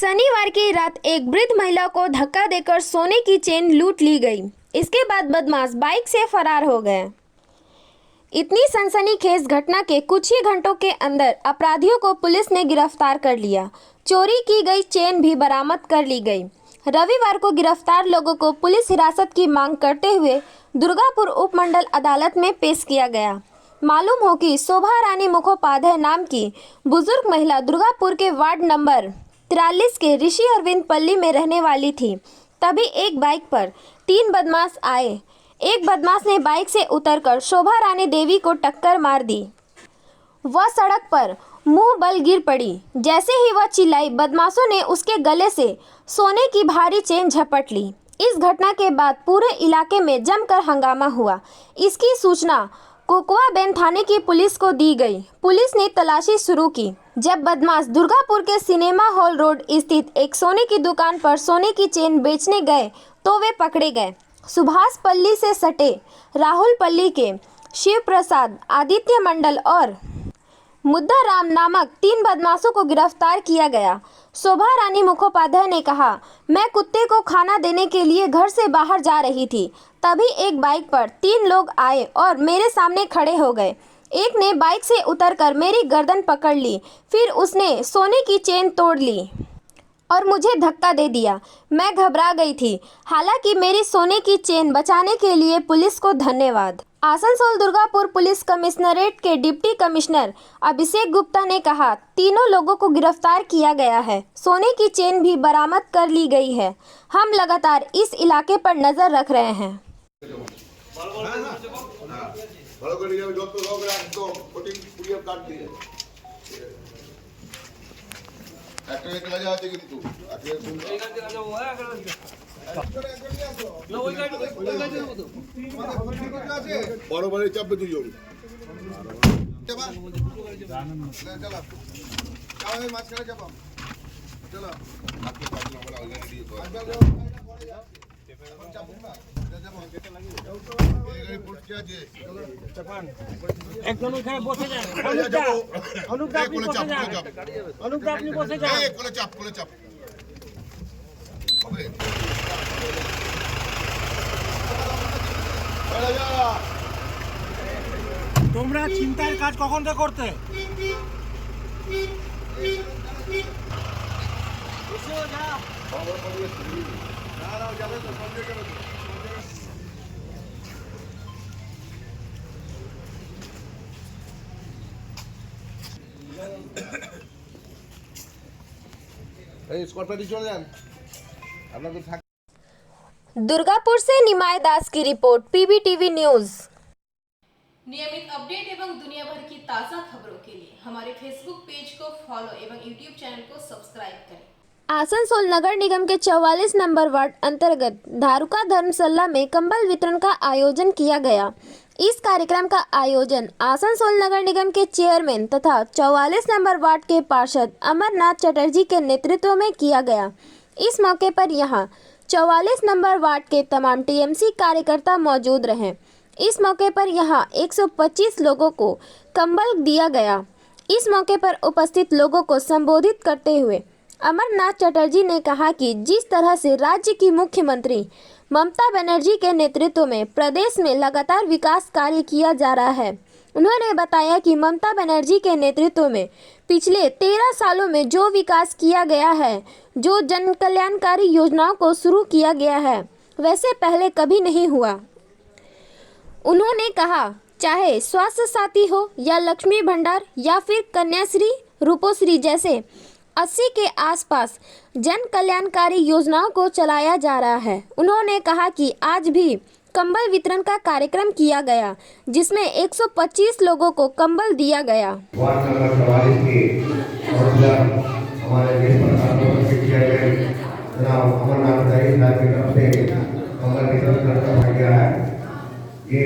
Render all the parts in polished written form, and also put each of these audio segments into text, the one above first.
शनिवार की रात एक वृद्ध महिला को धक्का देकर सोने की चेन लूट ली गई। इसके बाद बदमाश बाइक से फरार हो गए। इतनी सनसनीखेज घटना के कुछ ही घंटों के अंदर अपराधियों को पुलिस ने गिरफ्तार कर लिया। चोरी की गई चेन भी बरामद कर ली गई। रविवार को गिरफ्तार लोगों को पुलिस हिरासत की मांग करते हुए दुर्गापुर उपमंडल अदालत में पेश किया गया। मालूम हो कि शोभा रानी मुखोपाध्याय नाम की बुजुर्ग महिला दुर्गापुर के वार्ड नंबर 43 के ऋषि अरविंद पल्ली में रहने वाली थी। तभी एक बाइक पर 3 बदमाश आए। एक बदमाश ने बाइक से उतरकर शोभा रानी देवी को टक्कर मार दी। वह सड़क पर मुंह बल गिर पड़ी। जैसे ही वह चिल्लाई, बदमाशों ने उसके गले से सोने की भारी चेन झपट ली। इस घटना के बाद पूरे इलाके में जमकर हंगामा हुआ। इसकी सूचना कोकवाबेन थाने की पुलिस को दी गई। पुलिस ने तलाशी शुरू की। जब बदमाश दुर्गापुर के सिनेमा हॉल रोड स्थित एक सोने की दुकान पर सोने की चेन बेचने गए तो वे पकड़े गए। सुभाष पल्ली से सटे राहुल पल्ली के शिव प्रसाद, आदित्य मंडल और मुद्दा राम नामक 3 बदमाशों को गिरफ्तार किया गया। शोभा रानी मुखोपाध्याय ने कहा, मैं कुत्ते को खाना देने के लिए घर से बाहर जा रही थी। तभी एक बाइक पर 3 लोग आए और मेरे सामने खड़े हो गए। एक ने बाइक से उतरकर मेरी गर्दन पकड़ ली, फिर उसने सोने की चेन तोड़ ली और मुझे धक्का दे दिया। मैं घबरा गई थी। हालांकि मेरी सोने की चेन बचाने के लिए पुलिस को धन्यवाद। आसनसोल दुर्गापुर पुलिस कमिश्नरेट के डिप्टी कमिश्नर अभिषेक गुप्ता ने कहा, तीनों लोगों को गिरफ्तार किया गया है। सोने की चेन भी बरामद कर ली गई है। हम लगातार इस इलाके पर नजर रख रहे हैं। বড় চাপবে দুজন মাঝখানে চাপাম চলো একজন ওখানে বসে যান। অনুপ আপনি বসে যান। অনুপ আপনি বসে যান। কোলে চাপ হবে। তোমরা চিন্তার কাজ কখন থেকে করতে? दुर्गापुर से निमाय दास की रिपोर्ट, पीबीटीवी न्यूज। नियमित अपडेट एवं दुनिया भर की ताज़ा खबरों के लिए हमारे फेसबुक पेज को फॉलो एवं यूट्यूब चैनल को सब्सक्राइब करें। आसनसोल नगर निगम के 44 नंबर वार्ड अंतर्गत धारुका धर्मशाला में कंबल वितरण का आयोजन किया गया। इस कार्यक्रम का आयोजन आसनसोल नगर निगम के चेयरमैन तथा 44 नंबर वार्ड के पार्षद अमरनाथ चटर्जी के नेतृत्व में किया गया। इस मौके पर यहां 44 नंबर वार्ड के तमाम टीएमसी कार्यकर्ता मौजूद रहे। इस मौके पर यहां 125 लोगों को कंबल दिया गया। इस मौके पर उपस्थित लोगों को संबोधित करते हुए अमरनाथ चटर्जी ने कहा कि जिस तरह से राज्य की मुख्यमंत्री ममता बनर्जी के नेतृत्व में प्रदेश में लगातार विकास कार्य किया जा रहा है। उन्होंने बताया कि ममता बनर्जी के नेतृत्व में पिछले 13 सालों में जो विकास किया गया है, जो जन कल्याणकारी योजनाओं को शुरू किया गया है, वैसे पहले कभी नहीं हुआ। उन्होंने कहा, चाहे स्वास्थ्य साथी हो या लक्ष्मी भंडार या फिर कन्याश्री, रूपोश्री जैसे 80 के आसपास जन कल्याणकारी योजनाओं को चलाया जा रहा है। उन्होंने कहा कि आज भी कंबल वितरण का कार्यक्रम किया गया, जिसमें 125 लोगों को कंबल दिया गया। वार्ड नंबर 44 के हमारे देश जनाब अमरनाथ साहब की तरफ से कंबल वितरण करता गया है। ये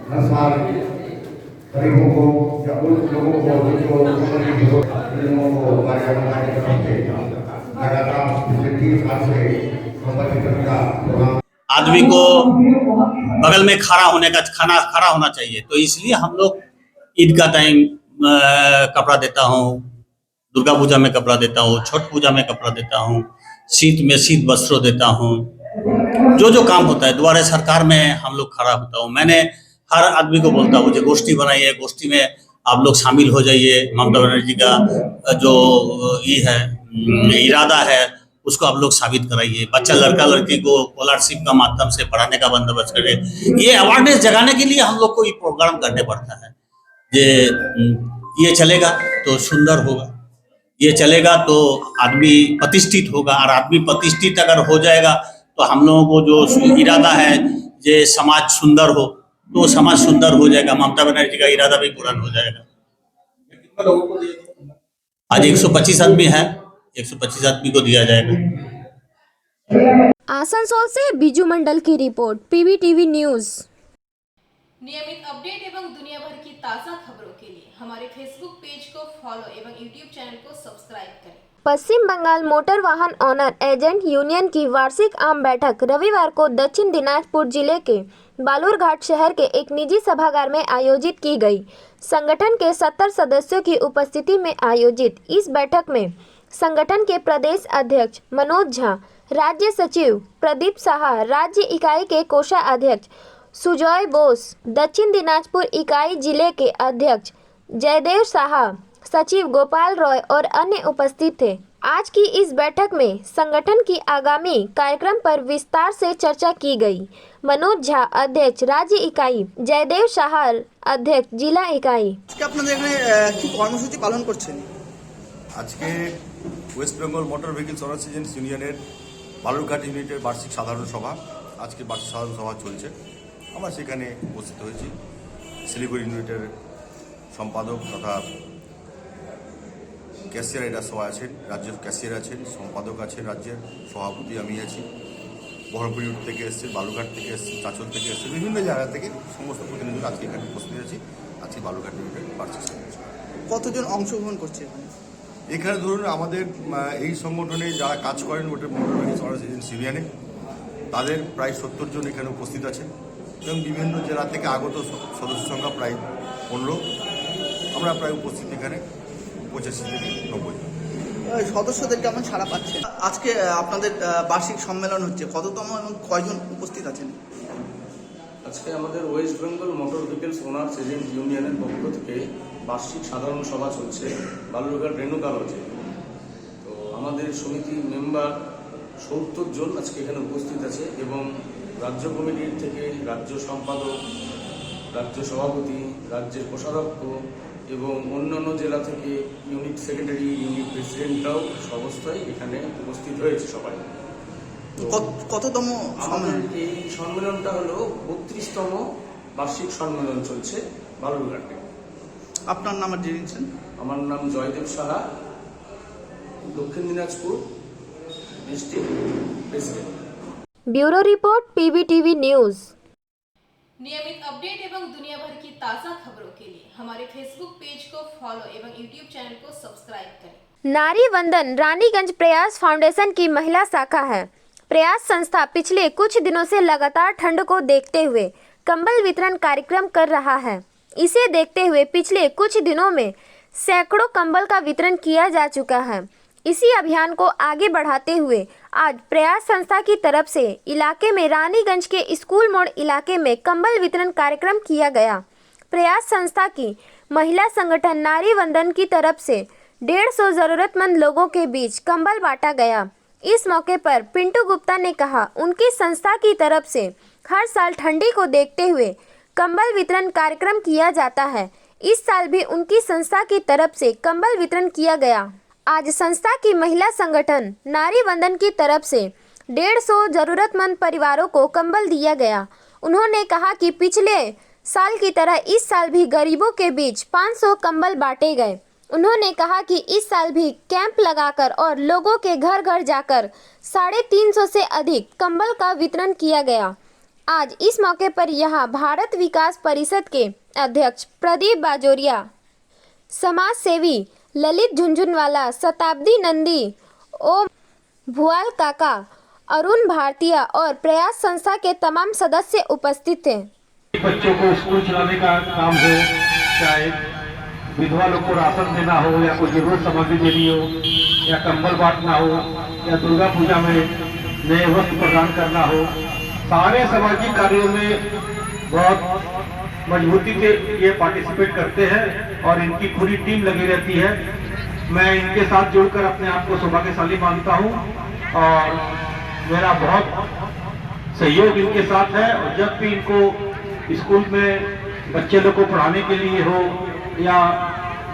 हर साल गरीबों को या उन लोगों को जो लोगों को हमारे तरफ से लगातार पिछले 3 साल से कंबल वितरण का प्रोग्राम। आदमी को बगल में खड़ा होना चाहिए, तो इसलिए हम लोग ईद का टाइम कपड़ा देता हूँ, दुर्गा पूजा में कपड़ा देता हूँ, छठ पूजा में कपड़ा देता हूँ, शीत में शीत वस्त्र देता हूँ। जो जो काम होता है द्वारे सरकार में हम लोग खड़ा होता हूँ। मैंने हर आदमी को बोलता हूँ जो गोष्ठी बनाइए, गोष्ठी में आप लोग शामिल हो जाइए। ममता बनर्जी का जो ये है इरादा है उसको आप लोग साबित कराइए। बच्चा लड़का लड़की को स्कॉलरशिप का माध्यम से पढ़ाने का बंदोबस्त करें। ये अवेयरनेस जगाने के लिए हम लोग को ये प्रोग्राम करने पड़ता है। ये चलेगा तो सुंदर होगा, ये चलेगा तो आदमी प्रतिष्ठित होगा, और आदमी प्रतिष्ठित अगर हो जाएगा तो हम लोगों को जो इरादा है ये समाज सुंदर हो तो समाज सुंदर हो जाएगा। ममता बनर्जी का इरादा भी पूरा हो जाएगा। आज 125 आदमी है, 125 आदमी को दिया जाएगा। आसनसोल से बीजू मंडल की रिपोर्ट, पीबीटीवी न्यूज। नियमित अपडेट एवं दुनिया भर की ताज़ा खबरों के लिए हमारे फेसबुक पेज को फॉलो एवं यूट्यूब चैनल को सब्सक्राइब करें। पश्चिम बंगाल मोटर वाहन ऑनर एजेंट यूनियन की वार्षिक आम बैठक रविवार को दक्षिण दिनाजपुर जिले के बालूरघाट शहर के एक निजी सभागार में आयोजित की गई। संगठन के 70 सदस्यों की उपस्थिति में आयोजित इस बैठक में संगठन के प्रदेश अध्यक्ष मनोज झा, राज्य सचिव प्रदीप साहा, राज्य इकाई के कोषाध्यक्ष सुजॉय बोस, दक्षिण दिनाजपुर इकाई जिले के अध्यक्ष जयदेव साहा, सचिव गोपाल रॉय और अन्य उपस्थित थे। आज की इस बैठक में संगठन की आगामी कार्यक्रम पर विस्तार से चर्चा की गई। मनोज झा, अध्यक्ष राज्य इकाई, जयदेव साहा, अध्यक्ष जिला इकाई। কর্মসূচি পালন করছেন আজকে West Bengal motor vehicles honours agents ইউনিয়নের বালুরঘাট ইউনিটের বার্ষিক সাধারণ সভা, আজকে বার্ষিক সাধারণ সভা চলছে। আমরা সেখানে উপস্থিত হয়েছি। শিলিগুড়ি ইউনিটের সম্পাদক তথা ক্যাশিয়ার এরা সবাই আছেন, রাজ্যের ক্যাশিয়ার আছেন, সম্পাদক আছেন, রাজ্যের সভাপতি আমি আছি। বহরমপুর ইউনিট থেকে এসছে, বালুরঘাট থেকে এসছে, চাঁচল থেকে এসছে, বিভিন্ন জায়গা থেকে সমস্ত প্রতিনিধিরা আজকে এখানে উপস্থিত আছি। আজকে বালুরঘাট ইউনিটের বার্ষিক সাধারণ সভা। কতজন অংশগ্রহণ করছে এখানে? এখানে ধরুন আমাদের এই সংগঠনে যারা কাজ করেন মোটর ভেহিকলস অনার্স এজেন্টস ইউনিয়নে তাদের প্রায় 70 জন এখানে উপস্থিত আছেন এবং বিভিন্ন জেলা থেকে আগত সদস্য সংখ্যা প্রায় 15। আমরা প্রায় উপস্থিত এখানে 85 থেকে 90 জন। সদস্যদের কেমন সাড়া পাচ্ছে? আজকে আপনাদের বার্ষিক সম্মেলন হচ্ছে, কততম এবং কয়জন উপস্থিত আছেন? আজকে আমাদের West Bengal motor vehicles owners agent ইউনিয়নের পক্ষ থেকে বার্ষিক সাধারণ সভা চলছে বালুরঘাট রেণুকা লজে। তো আমাদের সমিতির মেম্বার 70 জন আজকে এখানে উপস্থিত আছে এবং রাজ্য কমিটির থেকে রাজ্য সম্পাদক, রাজ্য সভাপতি, রাজ্যের কোষাধ্যক্ষ এবং অন্যান্য জেলা থেকে ইউনিট সেক্রেটারি, ইউনিট প্রেসিডেন্টরাও সবস্থায় এখানে উপস্থিত হয়েছে সবাই। কততম আমাদের এই সম্মেলনটা হলো 32তম বার্ষিক সম্মেলন চলছে বালুরঘাটে। আপনার নাম জেনেছেন? আমার নাম Joydev Saha, Dakshin Dinajpur district president. Bureau report, PBTV news. नियमित अपडेट एवं दुनिया भर की ताज़ा खबरों के लिए हमारे फेसबुक पेज को फॉलो एवं यूट्यूब चैनल को सब्सक्राइब करें। नारी वंदन रानीगंज प्रयास फाउंडेशन की महिला शाखा है। प्रयास संस्था पिछले कुछ दिनों से लगातार ठंड को देखते हुए कंबल वितरण कार्यक्रम कर रहा है। इसे देखते हुए पिछले कुछ दिनों में सैकड़ों कंबल का वितरण किया जा चुका है। इसी अभियान को आगे बढ़ाते हुए आज प्रयास संस्था की तरफ से इलाके में रानीगंज के स्कूल मोड़ इलाके में कंबल वितरण कार्यक्रम किया गया। प्रयास संस्था की महिला संगठन नारी वंदन की तरफ से 150 जरूरतमंद लोगों के बीच कंबल बांटा गया। इस मौके पर पिंटू गुप्ता ने कहा उनकी संस्था की तरफ से हर साल ठंडी को देखते हुए कंबल वितरण कार्यक्रम किया जाता है। इस साल भी उनकी संस्था की तरफ से कंबल वितरण किया गया। आज संस्था की महिला संगठन नारी वंदन की तरफ से 150 जरूरतमंद परिवारों को कंबल दिया गया। उन्होंने कहा कि पिछले साल की तरह इस साल भी गरीबों के बीच 500 कंबल बांटे गए। उन्होंने कहा कि इस साल भी कैंप लगाकर और लोगों के घर घर जाकर 350 से अधिक कंबल का वितरण किया गया। आज इस मौके पर यहाँ भारत विकास परिषद के अध्यक्ष प्रदीप बाजोरिया, समाज सेवी ललित झुंझुनवाला, शताब्दी नंदी, ओम भुआल काका, अरुण भारतीय और प्रयास संस्था के तमाम सदस्य उपस्थित थे। बच्चों को स्कूल चलाने का काम हो, चाहे विधवा लोग को राशन देना हो या कोई जरूरत सामग्री देनी हो या कंबल बांटना हो या दुर्गा पूजा में नए वस्त्र प्रदान करना हो, सारे सामाजिक कार्यों में बहुत मजबूती से ये पार्टिसिपेट करते हैं और इनकी पूरी टीम लगी रहती है। मैं इनके साथ जुड़कर अपने आप को सौभाग्यशाली मानता हूँ और मेरा बहुत सहयोग इनके साथ है। और जब भी इनको स्कूल में बच्चे लोग को पढ़ाने के लिए हो या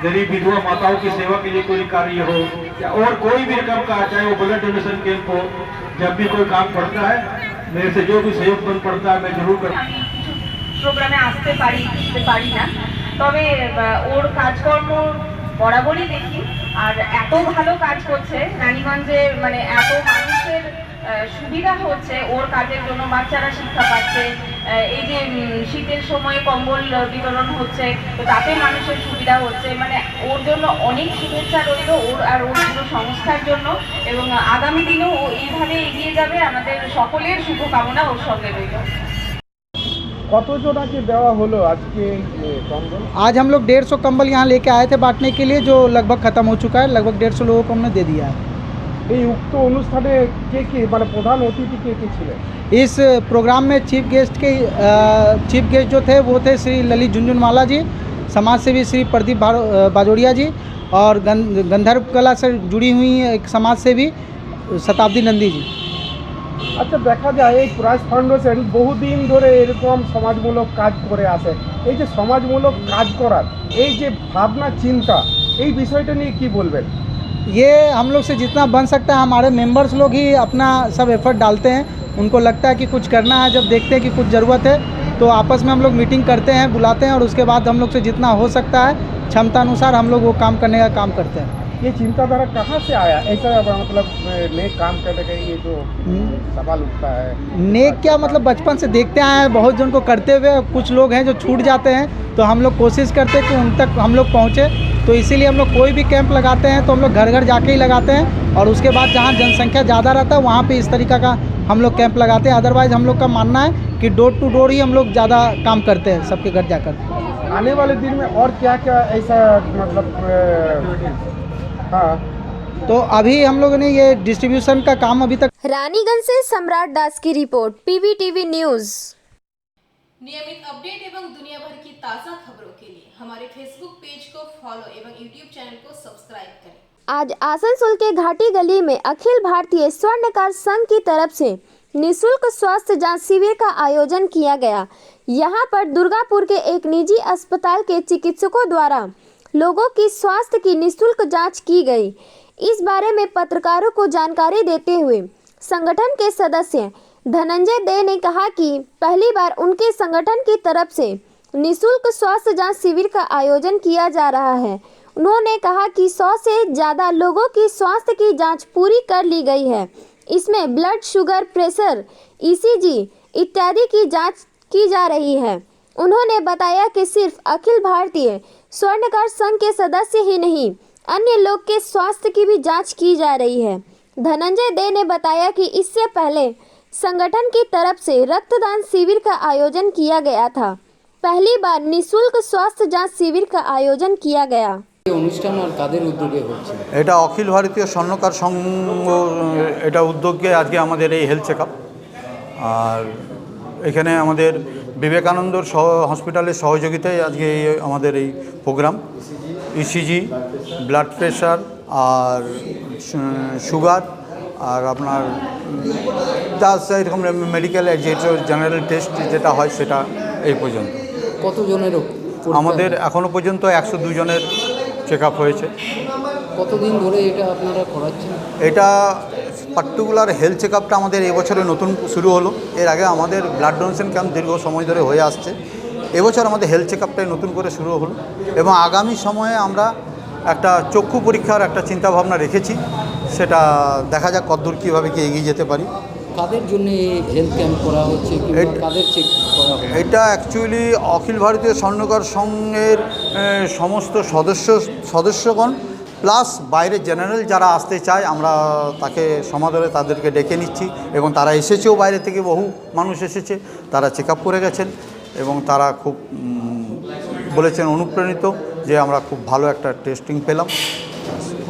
गरीब विधवा माताओं की सेवा के लिए कोई कार्य हो या और कोई भी रकम का, चाहे वो ब्लड डोनेशन कैंप हो, जब भी कोई काम पड़ता है मेरे से जो भी सहयोग बन पड़ता है मैं जरूर करता हूँ। প্রোগ্রামে আসতে পারি না, তবে ওর কাজকর্ম বরাবরই দেখি। আর এত ভালো কাজ করছে রানীগঞ্জে, মানে এত মানুষের সুবিধা হচ্ছে ওর কাজের জন্য, বাচ্চারা শিক্ষা পাচ্ছে, এই যে শীতের সময় কম্বল বিতরণ হচ্ছে, তো তাতে মানুষের সুবিধা হচ্ছে। মানে ওর জন্য অনেক শুভেচ্ছা রইল, ওর আর ওর পুরো সংস্থার জন্য, এবং আগামী দিনেও ও এইভাবে এগিয়ে যাবে। আমাদের সকলের শুভকামনা ওর সঙ্গে রইল। কতজনকে দেওয়া হলো আজকে কম্বল? आज हम लोग 150 कंबल यहाँ लेके आए थे बांटने के लिए, जो लगभग ख़त्म हो चुका है। लगभग 150 लोगों को हमने दे दिया है। এই উক্ত অনুষ্ঠানে কে মানে প্রধান অতিথি কে ছিলেন? इस प्रोग्राम में चीफ गेस्ट जो थे वो थे श्री ललित झुंझुनवाला जी, समाज सेवी श्री प्रदीप बाजोड़िया जी, और गंधर्व कला से जुड़ी हुई एक समाज सेवी शताब्दी नंदी जी। আচ্ছা, দেখা যায় এই প্রাইজ ফাউন্ডেশন বহুদিন ধরে এরকম সমাজমূলক কাজ করে আসে। এই যে সমাজমূলক কাজ করার এই যে ভাবনা চিন্তা, এই বিষয়টা নিয়ে কি বলবেন? ये हम लोग से जितना बन सकता है, हमारे मेंबर्स लोग ही अपना सब एफर्ट डालते हैं। उनको लगता है कि कुछ करना है, जब देखते हैं कि कुछ ज़रूरत है तो आपस में हम लोग मीटिंग करते हैं, बुलाते हैं, और उसके बाद हम लोग से जितना हो सकता है क्षमता अनुसार हम लोग वो काम करने का काम करते हैं। ये चिंताधारा कहाँ से आया? ऐसा मतलब नेक काम करने का ये जो सवाल उठता है। नेक क्या मतलब, बचपन से देखते आए हैं बहुत जन को करते हुए। कुछ लोग हैं जो छूट जाते हैं, तो हम लोग कोशिश करते हैं कि उन तक हम लोग पहुँचे। तो इसीलिए हम लोग कोई भी कैंप लगाते हैं तो हम लोग घर घर जाके ही लगाते हैं, और उसके बाद जहाँ जनसंख्या ज़्यादा रहता है वहाँ पे इस तरीक़ा का हम लोग कैंप लगाते हैं। अदरवाइज़ हम लोग का मानना है कि डोर टू डोर ही हम लोग ज़्यादा काम करते हैं, सबके घर जाकर। आने वाले दिन में और क्या क्या ऐसा मतलब हाँ, तो अभी हम लोगों ने ये डिस्ट्रीब्यूशन का काम अभी तक। रानीगंज से सम्राट दास की रिपोर्ट, पीवीटीवी न्यूज़। नियमित अपडेट एवं दुनिया भर की ताज़ा खबरों के लिए हमारे फेसबुक पेज को फॉलो एवं यूट्यूब चैनल को सब्सक्राइब करें। आज आसनसोल के घाटी गली में अखिल भारतीय स्वर्णकार संघ की तरफ से निःशुल्क स्वास्थ्य जांच शिविर का आयोजन किया गया। यहां पर दुर्गापुर के एक निजी अस्पताल के चिकित्सकों द्वारा लोगों की स्वास्थ्य की निःशुल्क जांच की गई। इस बारे में पत्रकारों को जानकारी देते हुए संगठन के सदस्य धनंजय दे ने कहा कि पहली बार उनके संगठन की तरफ से निःशुल्क स्वास्थ्य जांच शिविर का आयोजन किया जा रहा है। उन्होंने कहा कि 100 से ज़्यादा लोगों की स्वास्थ्य की जांच पूरी कर ली गई है। इसमें ब्लड शुगर, प्रेशर, ईसीजी इत्यादि की जांच की जा रही है। उन्होंने बताया कि सिर्फ अखिल भारतीय स्वर्णकार संघ के सदस्य ही नहीं, अन्य लोग के स्वास्थ्य की भी जांच की जा रही है। धनंजय दे ने बताया कि इससे पहले संगठन की तरफ से रक्तदान शिविर का आयोजन किया गया था। पहली बार निःशुल्क स्वास्थ्य जांच शिविर का आयोजन किया गया। অনুষ্ঠান আর কাদের উদ্যোগে হচ্ছে? এটা অখিল ভারতীয় স্বর্ণকার সংঘ এটা উদ্যোগে আজকে আমাদের এই হেলথ চেকআপ। আর এখানে আমাদের বিবেকানন্দ হসপিটালের সহযোগিতায় আজকে আমাদের এই প্রোগ্রাম। ইসিজি, ব্লাড প্রেশার আর সুগার আর আপনার যা এরকম মেডিকেল জেনারেল টেস্ট যেটা হয় সেটা এই পর্যন্ত। কতজনের? আমাদের এখনও পর্যন্ত 102 জনের চেক আপ হয়েছে। কতদিন ধরে এটা আপনারা করাচ্ছেন? এটা পার্টিকুলার হেলথ চেক আপটা আমাদের এবছরে নতুন শুরু হলো। এর আগে আমাদের ব্লাড ডোনেশন ক্যাম্প দীর্ঘ সময় ধরে হয়ে আসছে। এবছর আমাদের হেলথ চেক আপটাই নতুন করে শুরু হলো, এবং আগামী সময়ে আমরা একটা চক্ষু পরীক্ষার একটা চিন্তাভাবনা রেখেছি। সেটা দেখা যাক কতদূর কীভাবে কি এগিয়ে যেতে পারি। কাদের জন্য হেলথ ক্যাম্প করা হচ্ছে, কাদের চেক করা হচ্ছে? এটা অ্যাকচুয়ালি অখিল ভারতীয় স্বর্ণকার সংঘের সমস্ত সদস্যগণ প্লাস বাইরে জেনারেল যারা আসতে চায় আমরা তাকে সমাদরে তাদেরকে ডেকে নিচ্ছি, এবং তারা এসেছেও, বাইরে থেকে বহু মানুষ এসেছে, তারা চেক আপ করে গেছেন এবং তারা খুব বলেছেন অনুপ্রাণিত যে আমরা খুব ভালো একটা টেস্টিং পেলাম।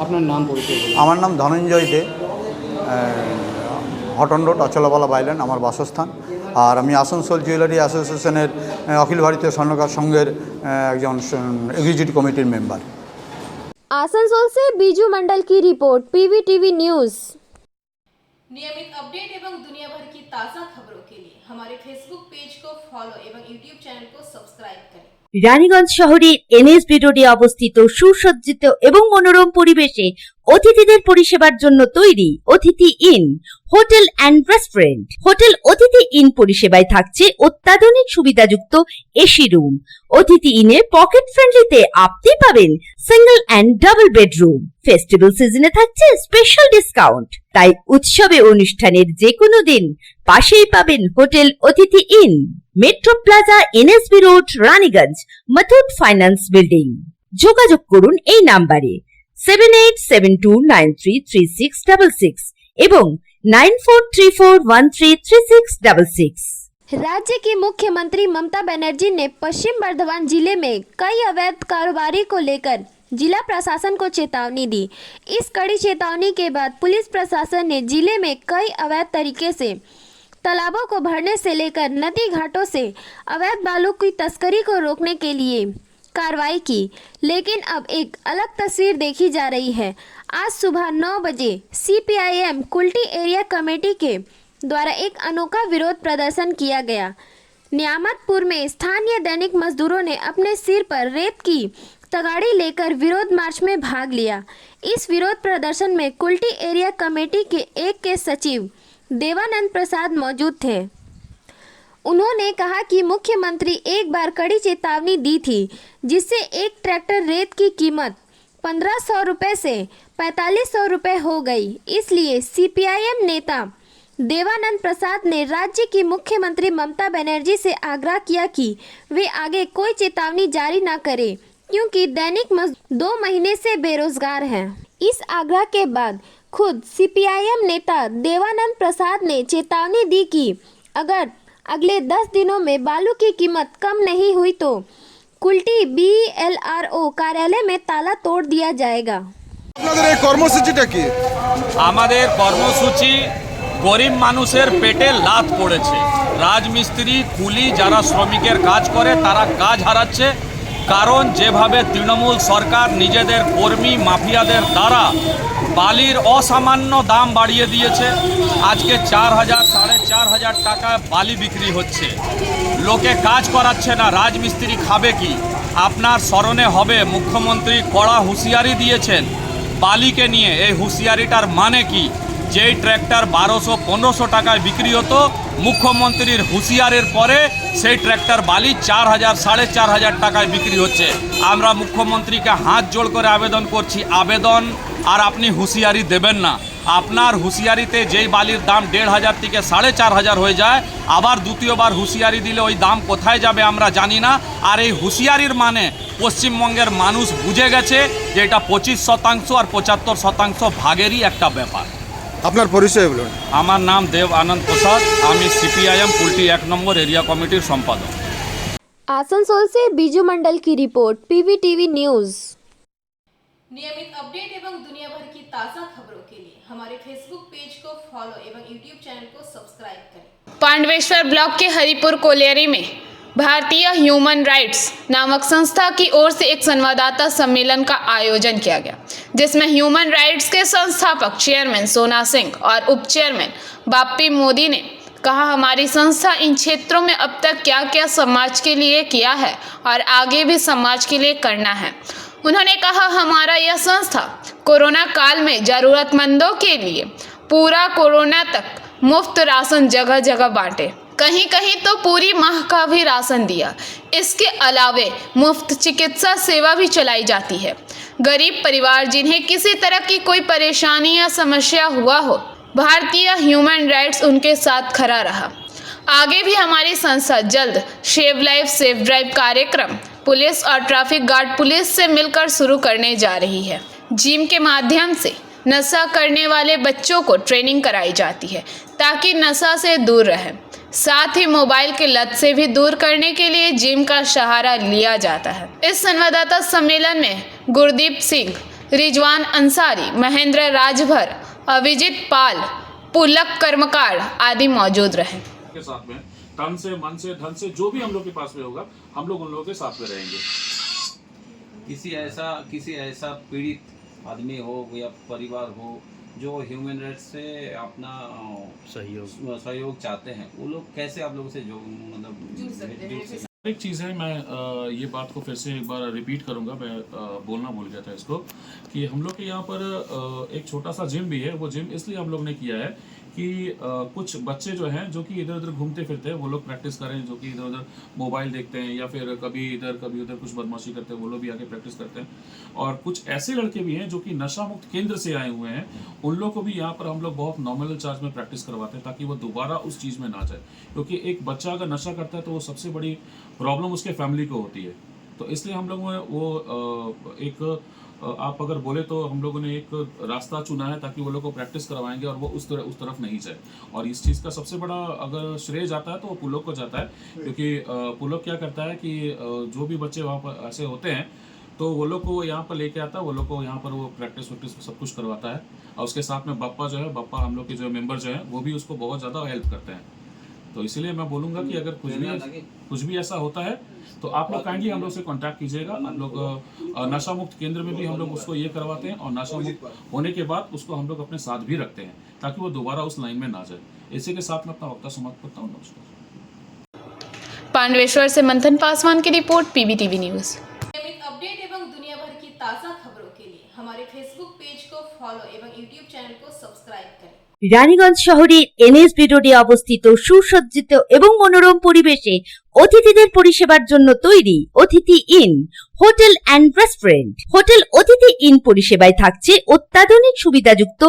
আপনার নাম পরিচয়? আমার নাম ধনঞ্জয় দে, হটন রোড, অচলাবালা বাইল্যান্ড আমার বাসস্থান। আর আমি আসানসোল জুয়েলারি অ্যাসোসিয়েশনের অখিল ভারতীয় স্বর্ণকার সংঘের একজন এক্সিকিউটিভ কমিটির মেম্বার। आसनसोल से बीजू मंडल की रिपोर्ट, पीवीटीवी न्यूज़। नियमित अपडेट एवं दुनिया भर की ताज़ा खबरों के लिए हमारे फेसबुक पेज को फॉलो एवं यूट्यूब चैनल को सब्सक्राइब करें। রানীগঞ্জ শহরের এনএসবি রোডে অবস্থিত সুসজ্জিত এবং মনোরম পরিবেশে অতিথিদের পরিষেবার জন্য তৈরি অতিথি in hotel and restaurant. Hotel অতিথি ইন পরিষেবায় থাকছে অত্যাধুনিক সুবিধাযুক্ত এসি রুম। অতিথি ইনে পকেট ফ্রেন্ডলিতে আপনি পাবেন single and double bedroom. Festival সিজনে থাকছে স্পেশাল ডিসকাউন্ট। তাই উৎসবে অনুষ্ঠানের যে কোনো দিন পাশেই পাবেন হোটেল অতিথি in, metro plaza, NSB road, Raniganj, Muthoot finance building. যোগাযোগ করুন এই নাম্বারে 7872933666 এবং 9434133666। राज्य की मुख्यमंत्री ममता बनर्जी ने पश्चिम बर्धमान जिले में कई अवैध कारोबारी को लेकर जिला प्रशासन को चेतावनी दी। इस कड़ी चेतावनी के बाद पुलिस प्रशासन ने जिले में कई अवैध तरीके से तालाबों को भरने से लेकर नदी घाटों से अवैध बालू की तस्करी को रोकने के लिए कार्रवाई की। लेकिन अब एक अलग तस्वीर देखी जा रही है। आज सुबह 9 बजे CPIM कुल्टी एरिया कमेटी के द्वारा एक अनोखा विरोध प्रदर्शन किया गया। नियामतपुर में स्थानीय दैनिक मजदूरों ने अपने सिर पर रेत की तगाड़ी लेकर विरोध मार्च में भाग लिया। इस विरोध प्रदर्शन में कुल्टी एरिया कमेटी के एक के सचिव देवानंद प्रसाद मौजूद थे। उन्होंने कहा कि मुख्यमंत्री एक बार कड़ी चेतावनी दी थी, जिससे एक ट्रैक्टर रेत की कीमत 1500 रुपये से 4500 रुपये हो गई। इसलिए CPIM नेता देवानंद प्रसाद ने राज्य की मुख्यमंत्री ममता बनर्जी से आग्रह किया कि वे आगे कोई चेतावनी जारी न करें, क्योंकि दैनिक मजदूर 2 महीने से बेरोजगार हैं। इस आग्रह के बाद खुद CPIM नेता देवानंद प्रसाद ने चेतावनी दी कि अगर अगले 10 दिनों में बालू की कीमत कम नहीं हुई तो कुल्टी BLRO कार्यालय में ताला तोड़ दिया जाएगा। আপনাদের এই কর্মসূচিটা কি? আমাদের কর্মসূচি গরিব মানুষের পেটে লাত পড়েছে। রাজমিস্ত্রি, কুলি যারা শ্রমিকের কাজ করে তারা কাজ হারাচ্ছে, কারণ যেভাবে তৃণমূল সরকার নিজেদের কর্মী মাফিয়াদের দ্বারা বালির অসামান্য দাম বাড়িয়ে দিয়েছে। আজকে 4000 4500 টাকা বালি বিক্রি হচ্ছে, লোকে কাজ করাচ্ছে না, রাজমিস্ত্রি খাবে কি? আপনার স্মরণে হবে মুখ্যমন্ত্রী কড়া হুঁশিয়ারি দিয়েছেন বালিকে নিয়ে। এই হুঁশিয়ারিটার মানে কি? যেই ট্র্যাক্টর 1200-1500 টাকায় বিক্রি হতো, মুখ্যমন্ত্রীর হুঁশিয়ারের পরে সেই ট্র্যাক্টর বালি 4000 4500 টাকায় বিক্রি হচ্ছে। আমরা মুখ্যমন্ত্রীকে হাত জোড় করে আবেদন করছি, আবেদন আর আপনি হুঁশিয়ারি দেবেন না। আপনার হুঁশিয়ারিতে যেই বালির দাম 1500 থেকে 4500 হয়ে যায়, আবার দ্বিতীয়বার হুঁশিয়ারি দিলে ওই দাম কোথায় যাবে আমরা জানি না। আর এই হুঁশিয়ারির মানে পশ্চিমবঙ্গের মানুষ বুঝে গেছে যে এটা 25% আর 75% ভাগেরই একটা ব্যাপার। আপনার পরিচয় বলুন। আমার নাম দেব আনন্দ প্রসাদ, আমি CPIM कुल्टी 1 নম্বর एरिया कमिटीर संपादक। आसनसोल से बीजू मंडल की रिपोर्ट, PVTV न्यूज़। नियमित अपडेट एवं दुनिया भर की ताज़ा खबरों के लिए हमारे फेसबुक पेज को फॉलो एवं यूट्यूब चैनल को सब्सक्राइब करें। पांडवेश्वर ब्लॉक के हरिपुर कोलियरी में भारतीय ह्यूमन राइट्स नामक संस्था की ओर से एक संवाददाता सम्मेलन का आयोजन किया गया, जिसमें ह्यूमन राइट्स के संस्थापक चेयरमैन सोना सिंह और उप चेयरमैन बाप्पी मोदी ने कहा, हमारी संस्था इन क्षेत्रों में अब तक क्या क्या समाज के लिए किया है और आगे भी समाज के लिए करना है। उन्होंने कहा, हमारा यह संस्था कोरोना काल में जरूरतमंदों के लिए पूरा कोरोना तक मुफ्त राशन जगह जगह बांटे, कहीं कहीं तो पूरी माह का भी राशन दिया। इसके अलावे मुफ्त चिकित्सा सेवा भी चलाई जाती है। गरीब परिवार जिन्हें किसी तरह की कोई परेशानी या समस्या हुआ हो, भारतीय ह्यूमन राइट्स उनके साथ खड़ा रहा। आगे भी हमारी संस्था जल्द सेव लाइफ सेफ ड्राइव कार्यक्रम पुलिस और ट्रैफिक गार्ड पुलिस से मिलकर शुरू करने जा रही है, जिम के माध्यम से नशा करने वाले बच्चों को ट्रेनिंग कराई जाती है ताकि नशा से दूर रहें। साथ ही मोबाइल की लत से भी दूर करने के लिए जिम का सहारा लिया जाता है। इस संवाददाता सम्मेलन में गुरदीप सिंह, रिजवान अंसारी, महेंद्र राजभर, अभिजीत पाल, पुलक कर्मकार आदि मौजूद रहे। के साथ में तन से, मन से, धन से, जो भी हम लोग के पास में होगा, हम लोग उन लोगों के साथ में रहेंगे। किसी ऐसा पीड़ित आदमी हो या परिवार हो जो ह्यूमन राइट्स से अपना सहयोग चाहते हैं, वो लोग कैसे आप लोगों से जो मतलब एक चीज़ है, मैं ये बात को फिर से एक बार रिपीट करूंगा, मैं बोलना भूल गया था इसको, कि हम लोग के यहाँ पर एक छोटा सा जिम भी है। वो जिम इसलिए हम लोग ने किया है कि कुछ बच्चे जो हैं जो कि इधर उधर घूमते फिरते हैं, वो लोग प्रैक्टिस करें, जो कि इधर उधर मोबाइल देखते हैं या फिर कभी इधर कभी उधर कुछ बदमाशी करते हैं, वो लोग भी आके प्रैक्टिस करते हैं। और कुछ ऐसे लड़के भी हैं जो कि नशा मुक्त केंद्र से आए हुए हैं, उन लोग को भी यहाँ पर हम लोग बहुत नॉमिनल चार्ज में प्रैक्टिस करवाते हैं ताकि वो दोबारा उस चीज़ में ना जाए। क्योंकि एक बच्चा अगर नशा करता है तो वो सबसे बड़ी प्रॉब्लम उसके फैमिली को होती है। तो इसलिए हम लोगों ने वो एक आप अगर बोले तो हम लोगों ने एक रास्ता चुना है ताकि वो लोग को प्रैक्टिस करवाएंगे और वो उस तरफ नहीं जाए। और इस चीज़ का सबसे बड़ा अगर श्रेय जाता है तो वो पुलक को जाता है, क्योंकि पुलक क्या करता है कि जो भी बच्चे वहाँ पर ऐसे होते हैं तो वो लोग को यहाँ पर लेके आता है, वो लोग को यहाँ पर वो प्रैक्टिस वैक्टिस सब कुछ करवाता है। और उसके साथ में बप्पा जो है, बप्पा हम लोग के जो मेंबर जो हैं वो भी उसको बहुत ज़्यादा हेल्प करते हैं। तो इसीलिए मैं बोलूँगा कि अगर कुछ भी ऐसा होता है तो आप लोग काइंडली हम लोग से कांटेक्ट कीजिएगा। आप लोग नशा मुक्त केंद्र में भी हम लोग उसको ये करवाते हैं और नशा मुक्त होने के बाद उसको हम लोग अपने साथ भी रखते हैं ताकि वो दोबारा उस लाइन में ना जाए। इसी के साथ मैं अपना वक्तव्य समाप्त करता हूँ। नमस्कार। पांडवेश्वर से मंथन पासवान की रिपोर्ट, PBTV न्यूज़। नियमित अपडेट एवं दुनिया भर की ताज़ा खबरों के लिए हमारे फेसबुक पेज को फॉलो एवं यूट्यूब चैनल को सब्सक्राइब करें। রানীগঞ্জ শহরের NSB রোডে অবস্থিত সুসজ্জিত এবং মনোরম পরিবেশে অতিথিদের পরিষেবার জন্য তৈরি অতিথি in hotel and restaurant. Hotel অতিথি ইন পরিষেবায় থাকছে অত্যাধুনিক সুবিধাযুক্ত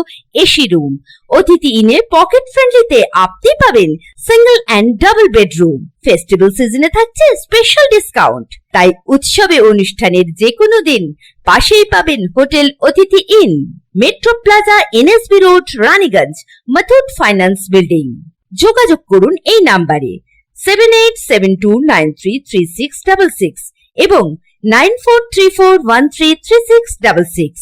এসি রুম। অতিথি ইনে পকেট ফ্রেন্ডলিতে আপনি পাবেন single and double bedroom. Festival সিজনে থাকছে স্পেশাল ডিসকাউন্ট। তাই উৎসবে অনুষ্ঠানের যে কোনো দিন পাশেই পাবেন হোটেল অতিথি in, metro plaza, NSB road, Raniganj, Muthoot finance building. যোগাযোগ করুন এই নাম্বারে 7872933666 এবং 9434133666।